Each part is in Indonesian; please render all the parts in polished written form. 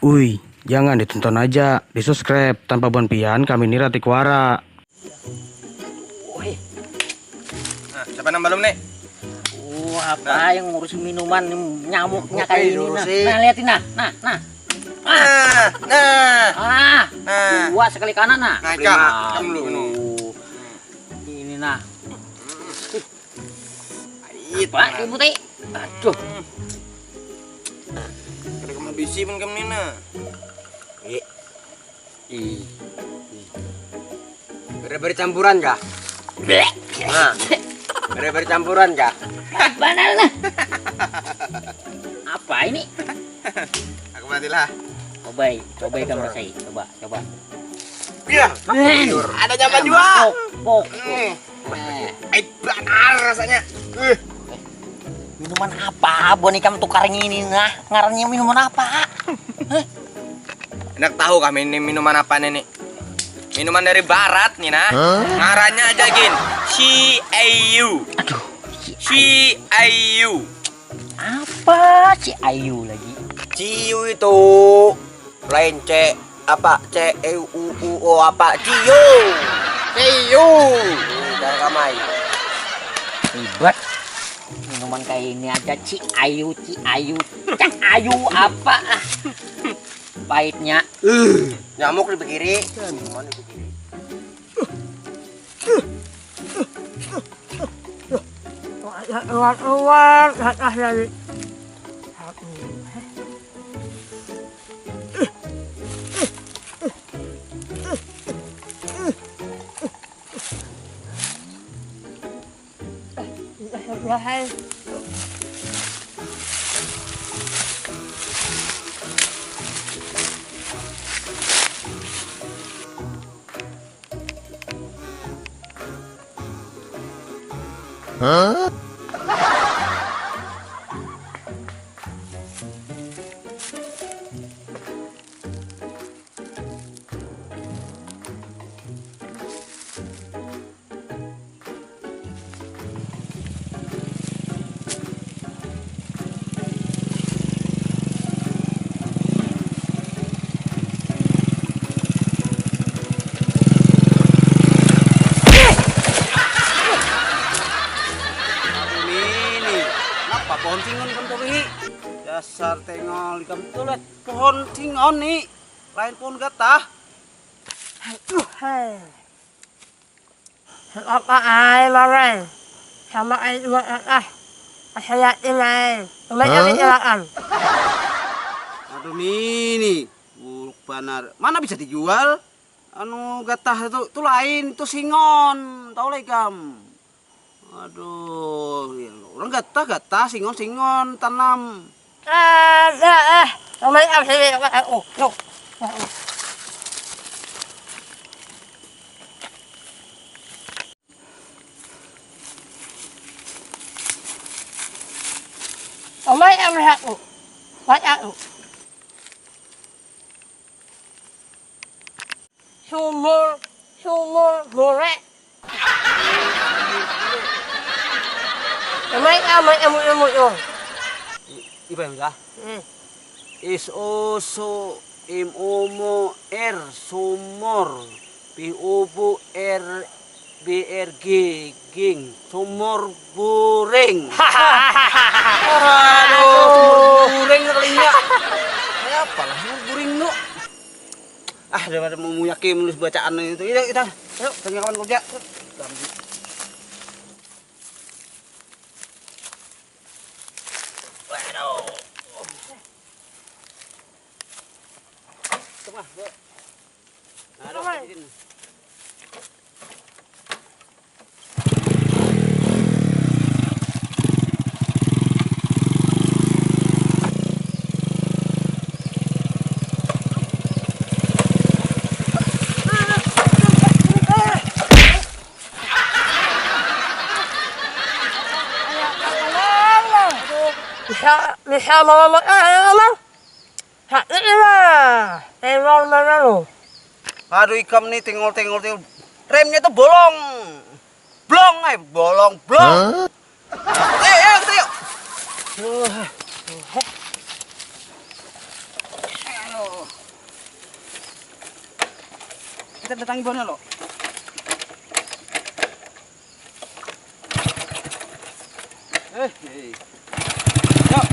Uy, jangan ditonton aja, di-subscribe. Tanpa bonpian kami ini Ratikwara. Nah, siapa nama belum nih? Apa yang ngurus minuman nyamuknya kayak gini nah liatin nah dua sekali kanan nah kamu dulu ini nah Pak ibu teh aduh kada kamu bisi pun kamu nina beri campuran kah? Nah, beri campuran kah? banal nah apa ini Aku matilah. coba kamu rasain coba Iya, ada nyaman juga. pok Benar rasanya. minuman apa bonikam tukar ini nah ngarannya minuman apa Enak tahu kami ini minuman apa nih? Minuman dari barat nih nah. Ngarannya aja gin. Ciu. aduh Ciu. apa si Ayu lagi Ciu itu lain C apa C E U U O apa Ciu. Ciu. Dari kamai. ribet minuman kayak ini aja Ci Ayu Cak Ayu apa pahitnya Nyamuk di kiri. Minuman di kiri. Keluar dari pohon tingon kan turi dasar tengol ikam tulet pohon tingon nih lain pohon gatah apa ay maray sama ay dua saya ini lumayan dijalan aduh mini buruk banar mana bisa dijual anu gatah itu lain itu singon tahu lah ikam aduh orang gatah singon tanam lumayan sih lumayan lihat banyak sumur gorek lumayan ilmu iba enggak is oso im omo r sumur pi ubu r BRG ging sumur buring aduh buring kalinya kayak apa lah sumur buring lu daripada mau yakin menulis bacaan itu kita ayo tanya kawan kerja bisa mama hati lah emang mana lu aduh ikam nih tengol remnya tuh bolong bolong kita yuk Kita datangi Bona lo. Yuk,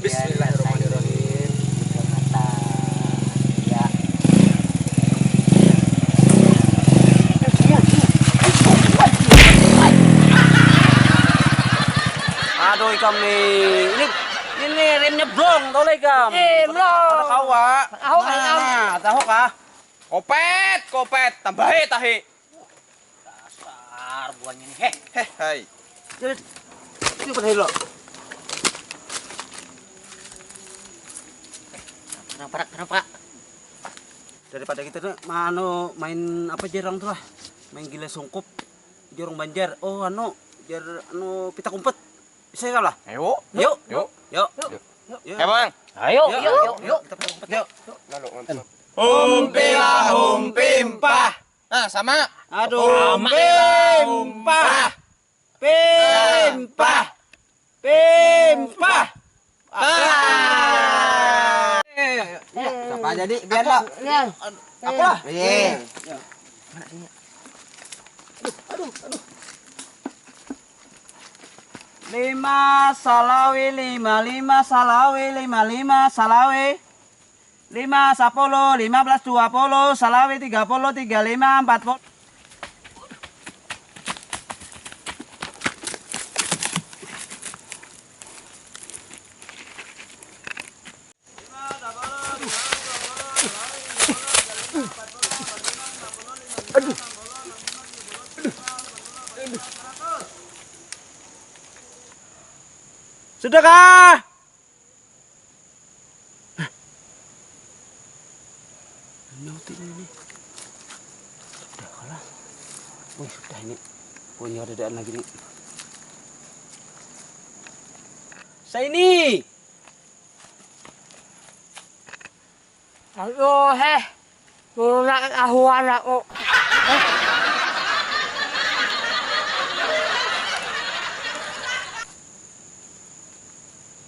Bismillahirrahmanirrahim. Ya. aduh ikam nih. Ini remnya blong, tahu lah ikam. blong. Ada kawa. Tahu kan, Am? Nah, tahu kah? Kopet, tambahe tahe. Dasar buahnya ini. Hai. Ini pada lo. Kenapa? Daripada kita tuh main apa jarang tuh lah. Main gila sungkup. Jorong banjar. Oh jar pita kumpet. Bisa ya lah? Ayo. Yuk. Emang. Ayo. Kita pita kumpet yuk. Humpilah humpimpah. Nah, sama. Aduh, pimpah. Siapa jadi biar lo. Aku lah. Iya. Lima salawi 5, 10, 15, 20, salawi 30, 35, 40. Sudahkah? Nautin ini. Sudah kalah. Wih, sudah ini. Punya dadaan lagi nih. Saya ini. Aduh, muna ahuan ako.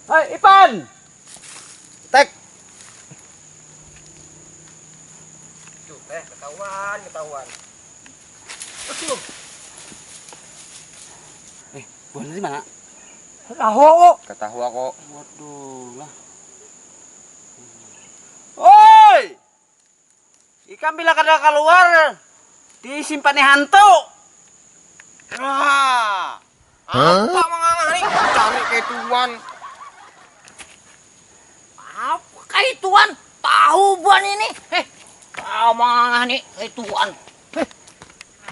Hai, Ipan. Tek. Tuh, ketahuan. Betul. Buahnya di mana? Tahu. Ketahu aku. Waduh lah. Oi! Ikan bila kada keluar disimpan hantu. Wah. Apa mangangani? Cari ketuan. Apa kaituan? Tahu buan ini? Mana nih kaituan?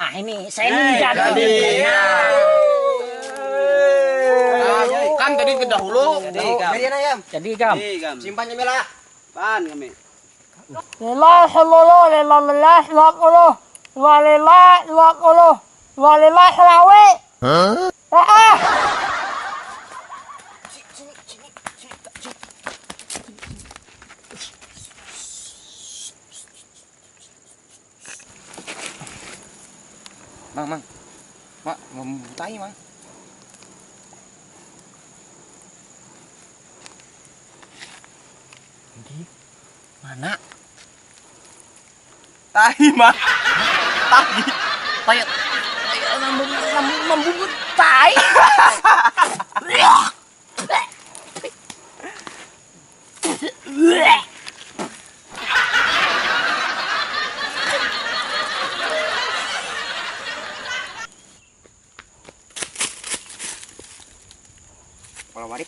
Nah ini saya ini jadi. Kan tadi ke dahulu. Jadi kam. Simpannya Mela. Pan kami. Lillah 10, lillah 20, walillah 20, walillah selawi. Mang. Mak, membutai, Mang. Mana? Tahi, Mang. Tahi. Kayak membubut tai. Kalau warik.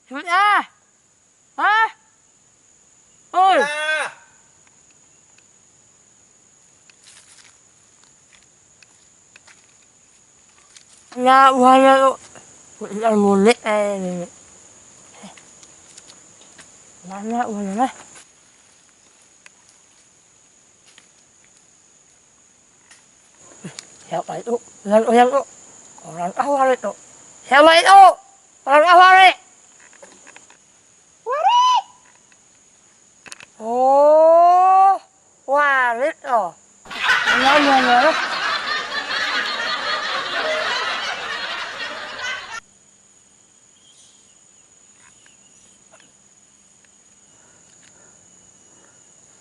Sudah. Oi. Nggak boleh lu. Udah mulai ini. Mana boleh lah. Siapa itu? Yang itu. Orang awal itu. Siapa itu? Orang awal. Warit. Oh, warit oh. Ya.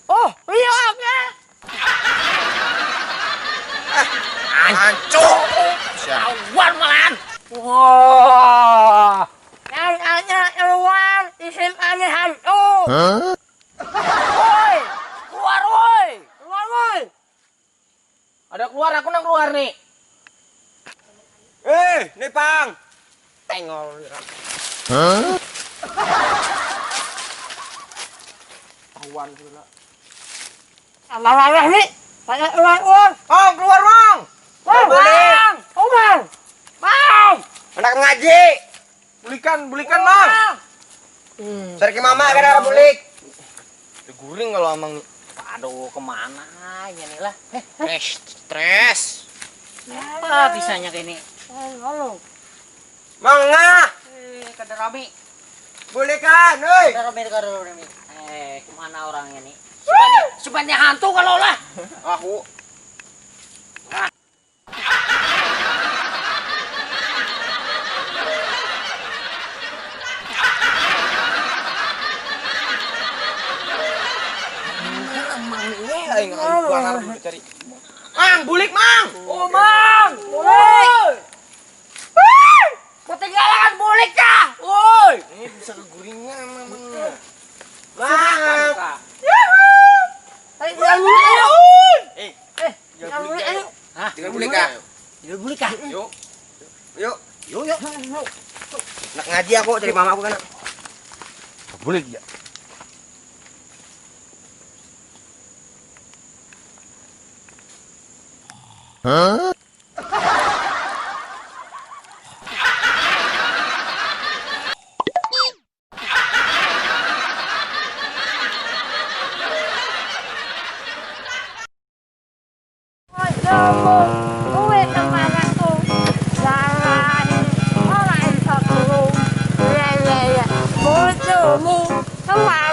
Oh, iya oke. Hancur. Awan malahan. Wah. Yang ada keluar isim aneh hantu. Woi, Keluar woi. keluar woi. Ada keluar, aku nang keluar nih. Nih Pang. Tengol. Awan pula. Sama nih. Banyak uang. Oh, keluar, Mang. Bang, Boleh. Oh, bang. Bang. Anak ngaji. Bulikan, Mang. Cari ke mama kan bulik. Guring kalau amang. Aduh, kemana ya nih lah? Stres. Apa bisanya kayak ini? Halo. Mangga. Kaderami. Bulikan, hei. Kaderami. Kemana orangnya nih? Sebanyak hantu kalau lah. Aku. Mang, bulik, Mang. Oh, Mang! Woi! Ketinggalan bulik kah? Woi! Ini bisa keguringan memang. Mang. Jangan bulik ayo. Jangan bulik ayo. Hah? Tinggal bulik kah? Tidak bulik kah? Yuk. Nak ngaji aku dari mama aku kan. Bulik ya. Gue kemana tuh? Jangan orang satu. Ya. Bodohmu kemana?